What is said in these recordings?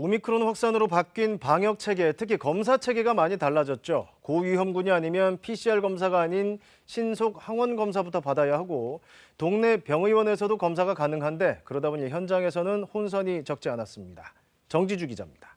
오미크론 확산으로 바뀐 방역 체계, 특히 검사 체계가 많이 달라졌죠. 고위험군이 아니면 PCR 검사가 아닌 신속 항원 검사부터 받아야 하고 동네 병의원에서도 검사가 가능한데 그러다 보니 현장에서는 혼선이 적지 않았습니다. 정지주 기자입니다.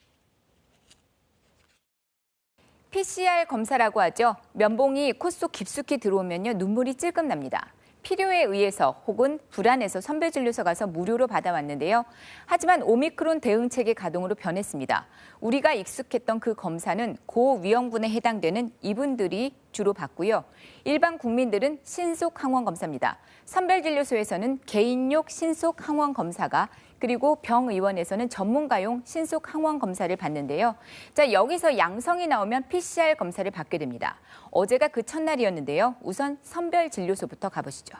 PCR 검사라고 하죠. 면봉이 코 속 깊숙이 들어오면요, 눈물이 찔끔 납니다. 필요에 의해서 혹은 불안해서 선별진료소 가서 무료로 받아왔는데요. 하지만 오미크론 대응체계 가동으로 변했습니다. 우리가 익숙했던 그 검사는 고위험군에 해당되는 이분들이 주로 받고요. 일반 국민들은 신속 항원 검사입니다. 선별진료소에서는 개인용 신속 항원 검사가 그리고 병의원에서는 전문가용 신속 항원 검사를 받는데요. 자, 여기서 양성이 나오면 PCR 검사를 받게 됩니다. 어제가 그 첫날이었는데요. 우선 선별진료소부터 가보시죠.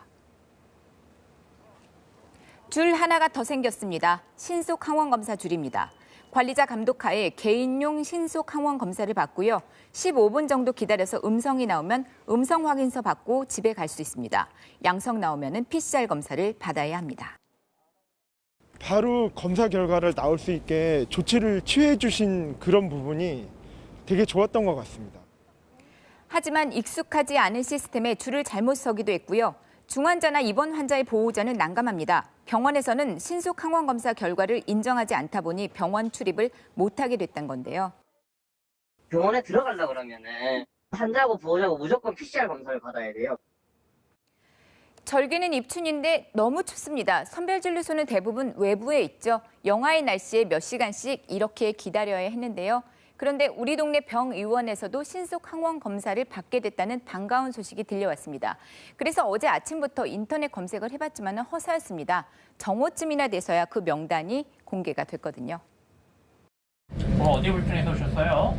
줄 하나가 더 생겼습니다. 신속 항원 검사 줄입니다. 관리자 감독하에 개인용 신속 항원 검사를 받고요. 15분 정도 기다려서 음성이 나오면 음성 확인서 받고 집에 갈 수 있습니다. 양성 나오면 PCR 검사를 받아야 합니다. 바로 검사 결과를 나올 수 있게 조치를 취해 주신 그런 부분이 되게 좋았던 것 같습니다. 하지만 익숙하지 않은 시스템에 줄을 잘못 서기도 했고요. 중환자나 입원 환자의 보호자는 난감합니다. 병원에서는 신속 항원 검사 결과를 인정하지 않다 보니 병원 출입을 못하게 됐던 건데요. 병원에 들어가려고 그러면은 환자하고 보호자하고 무조건 PCR 검사를 받아야 돼요. 절기는 입춘인데 너무 춥습니다. 선별진료소는 대부분 외부에 있죠. 영하의 날씨에 몇 시간씩 이렇게 기다려야 했는데요. 그런데 우리 동네 병의원에서도 신속 항원 검사를 받게 됐다는 반가운 소식이 들려왔습니다. 그래서 어제 아침부터 인터넷 검색을 해봤지만 허사였습니다. 정오쯤이나 돼서야 그 명단이 공개가 됐거든요. 어디 불편해서 오셨어요?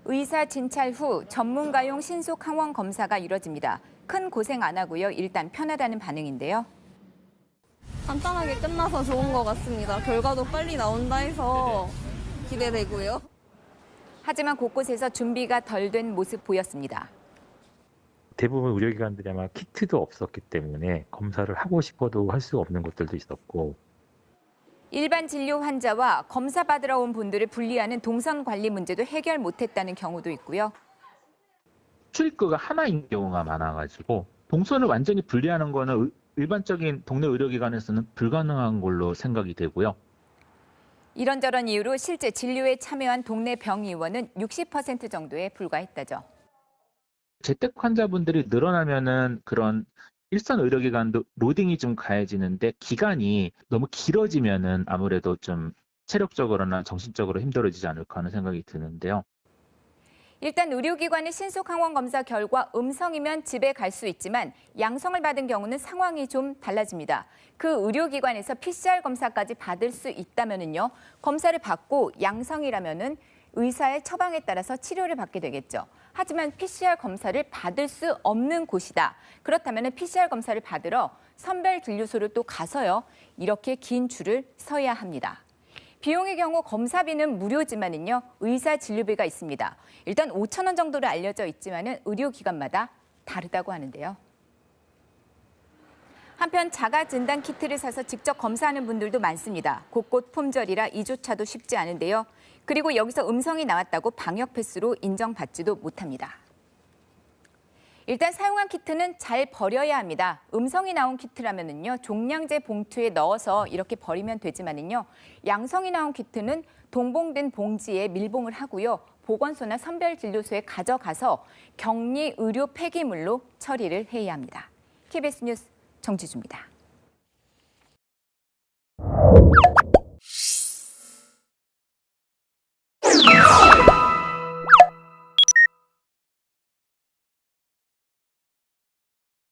의사 진찰 후 전문가용 신속 항원 검사가 이뤄집니다. 큰 고생 안 하고요. 일단 편하다는 반응인데요. 간단하게 끝나서 좋은 것 같습니다. 결과도 빨리 나온다 해서 기대되고요. 하지만 곳곳에서 준비가 덜 된 모습 보였습니다. 대부분 의료기관들이 아마 키트도 없었기 때문에 검사를 하고 싶어도 할 수 없는 것들도 있었고 일반 진료 환자와 검사 받으러 온 분들을 분리하는 동선 관리 문제도 해결 못했다는 경우도 있고요. 출입구가 하나인 경우가 많아가지고 동선을 완전히 분리하는 거는 일반적인 동네 의료기관에서는 불가능한 걸로 생각이 되고요. 이런저런 이유로 실제 진료에 참여한 동네 병의원은 60% 정도에 불과했다죠. 재택 환자분들이 늘어나면은 그런 일선 의료기관도 로딩이 좀 가해지는데 기간이 너무 길어지면은 아무래도 좀 체력적으로나 정신적으로 힘들어지지 않을까 하는 생각이 드는데요. 일단 의료기관의 신속 항원 검사 결과 음성이면 집에 갈 수 있지만 양성을 받은 경우는 상황이 좀 달라집니다. 그 의료기관에서 PCR 검사까지 받을 수 있다면은요. 검사를 받고 양성이라면은 의사의 처방에 따라서 치료를 받게 되겠죠. 하지만 PCR 검사를 받을 수 없는 곳이다. 그렇다면 PCR 검사를 받으러 선별진료소를 또 가서요. 이렇게 긴 줄을 서야 합니다. 비용의 경우 검사비는 무료지만은요. 의사 진료비가 있습니다. 일단 5,000원 정도로 알려져 있지만은 의료기관마다 다르다고 하는데요. 한편 자가 진단 키트를 사서 직접 검사하는 분들도 많습니다. 곳곳 품절이라 이조차도 쉽지 않은데요. 그리고 여기서 음성이 나왔다고 방역 패스로 인정받지도 못합니다. 일단 사용한 키트는 잘 버려야 합니다. 음성이 나온 키트라면은요, 종량제 봉투에 넣어서 이렇게 버리면 되지만은요, 양성이 나온 키트는 동봉된 봉지에 밀봉을 하고요, 보건소나 선별진료소에 가져가서 격리 의료 폐기물로 처리를 해야 합니다. KBS 뉴스 정지주입니다.